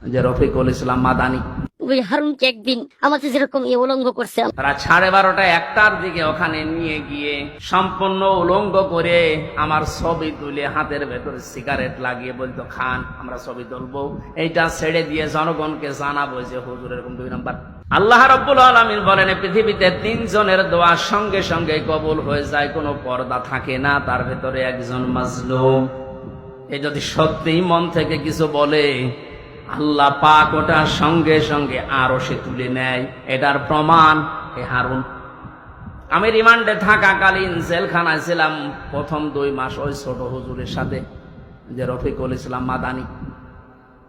যে রফিকুল ইসলাম মাদানী ওই হারুনকে একদিন আমাদের যেরকম উলঙ্গ করছে, রাত 12:30টা 1টার দিকে ওখানে নিয়ে গিয়ে সম্পূর্ণ উলঙ্গ করে আমার ছবি তুলে হাতের ভেতরে সিগারেট লাগিয়ে বলতো, খান আমরা ছবি তুলবো, এইটা ছেড়ে দিয়ে জনগণকে জানাবো যে হুজুর এরকম 2 নাম্বার। আল্লাহ রাব্বুল আলামিন বলেন, পৃথিবীতে 3 জনের দোয়া সঙ্গে সঙ্গে কবুল হয়ে যায়, কোনো পর্দা থাকে না, তার ভেতরে একজন মাজলুম। এ যদি সত্যিই মন থেকে কিছু বলে, আল্লাহ পাক ওটা সঙ্গে সঙ্গে আরো সে তুলে নেয়। এটার প্রমাণ এ হারুন। আমি রিমান্ডে থাকাকালীন জেলখানায় ছিলাম প্রথম 2 মাস ওই ছোট হুজুরের সাথে, যে রফিকুল ইসলাম মাদানী।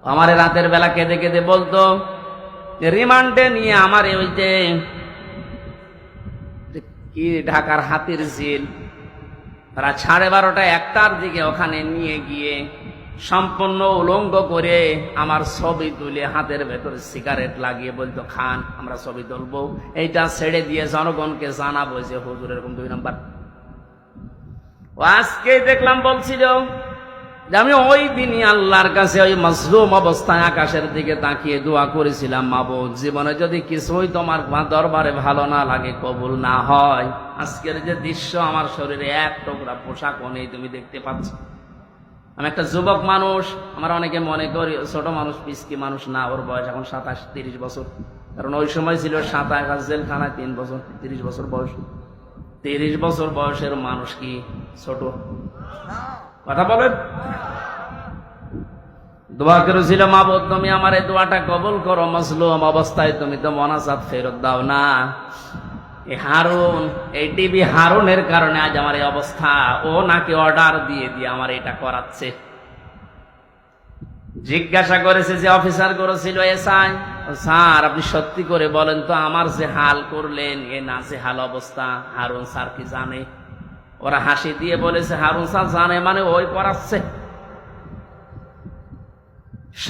আমার রাতের বেলা কেঁদে কেঁদে বলতো, রিমান্ডে নিয়ে আমার ওই যে কি ঢাকার হাতির ঝিল, রাত 12:30টা 1টার দিকে ওখানে নিয়ে গিয়ে সম্পূর্ণ উলঙ্গ করে আমার ছবি তুলে হাতের ভেতরে সিগারেট লাগিয়ে বলতো, খান আমরা ছবি তুলবো, এইটা ছেড়ে দিয়ে জনগণকে জানাবো যে হুজুর এরকম 2 নাম্বার। আজকে দেখলাম বলছিল যে আমি ওই দিনই আল্লাহর কাছে ওই মাজলুম অবস্থায় আকাশের দিকে তাকিয়ে দোয়া করেছিলাম, মাবুদ জীবনে যদি কিছুই তোমার দরবারে ভালো না লাগে, কবুল না হয়, আজকের যে দৃশ্য আমার শরীরে এক টুকরা পোশাকও নেই, তুমি দেখতে পাচ্ছ। আমি একটা যুবক মানুষ, আমার অনেকে মনে করি ছোট মানুষ, পিসকি মানুষ না, ওর বয়স এখন 27-30 বছর, কারণ ওই সময় ছিল 27 জেলখানায় 3 বছর, 30 বছর বয়স। 30 বছর বয়সের মানুষ কি ছোট? কথা বলেন। দোয়া করেছিল, মাবুদ তুমি আমার এই দোয়াটা কবুল করো, মাজলুম অবস্থায় তুমি তো মোনাজাত ফেরত দাও না। এই হারুন, এই টিভি হারুনের কারণে আজ আমার এই অবস্থা। ও নাকি অর্ডার দিয়ে দিয়ে আমার এটা করাচ্ছে। জিজ্ঞাসা করেছে যে অফিসার করেছিল, এসআই স্যার আপনি সত্যি করে বলেন তো, আমার যে হাল করলেন এ না যে হাল অবস্থা, হারুন স্যার কি জানে? ওরা হাসি দিয়ে বলেছে, হারুন স্যার জানে মানে ওই করাচ্ছে।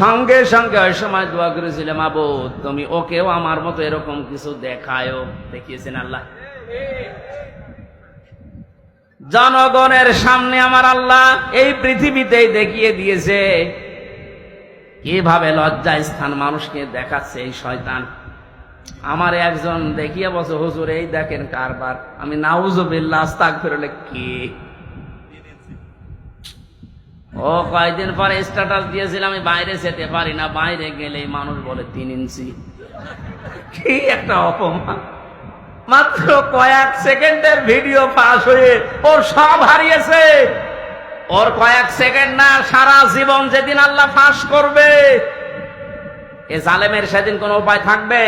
সঙ্গে সঙ্গে ওই সময় দোয়া করেছিল, মাবুদ তুমি ওকেও আমার মতো এরকম কিছু দেখায়ও। দেখিয়েছেন আল্লাহ জনগণের সামনে, আমার আল্লাহ এই পৃথিবীতেই দেখিয়ে দিয়েছে কিভাবে লজ্জা স্থান মানুষকে দেখাচ্ছে এই শয়তান। আমার একজন দেখিয়ে বলছে, হুজুর এই দেখেন কারবার। আমি নাউজুবিল্লাহ আস্তাগফিরুল্লাহ, কি ও কয়েকদিন পরে স্ট্যাটাস দিয়েছিল, আমি বাইরে যেতে পারি না, বাইরে গেলে মানুষ বলে 3 ইঞ্চি। কি একটা অপমান! মাত্র কয়েক সেকেন্ডের ভিডিও পাস হয়ে ওর সব হারিয়েছে। ওর কয়েক সেকেন্ড না, সারা জীবন যেদিন আল্লাহ ফাঁস করবে, এ জালেমের সেদিন কোন উপায় থাকবে?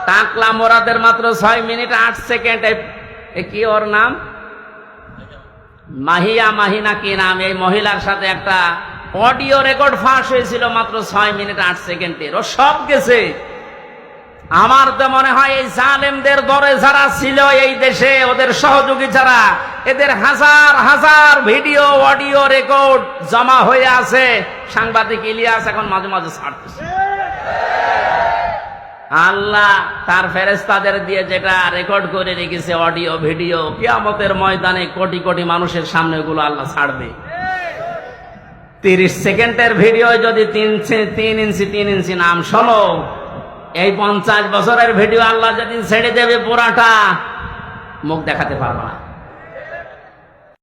টাকলা মোরাদের মাত্র 6 মিনিট 8 সেকেন্ড। কি ওর নাম? মাহিনা কি নাম? এই মহিলার সাথে একটা অডিও রেকর্ড ফাঁস হয়েছিল মাত্র 6 মিনিট 8 সেকেন্ডের। ও সব গেছে। আমার তো মনে হয় এই জালেমদের দরে যারা ছিল এই দেশে, ওদের সহযোগী যারা, এদের হাজার হাজার ভিডিও অডিও রেকর্ড জমা হয়ে আছে। সাংবাদিক ইলিয়াস এখন মাঝে মাঝে ছাড়তেছে। আল্লাহ তার ফেরেশতাদের দিয়ে যেটা রেকর্ড করে রেখেছে অডিও ভিডিও, কিয়ামতের ময়দানে কোটি কোটি মানুষের সামনে ওগুলো আল্লাহ ছাড়বে। 30 সেকেন্ডের ভিডিও যদি 3 ইঞ্চি নাম শোনো, এই 50 বছরের ভিডিও আল্লাহ যদি ছেড়ে দেবে পুরাটা, মুখ দেখাতে পারবে না।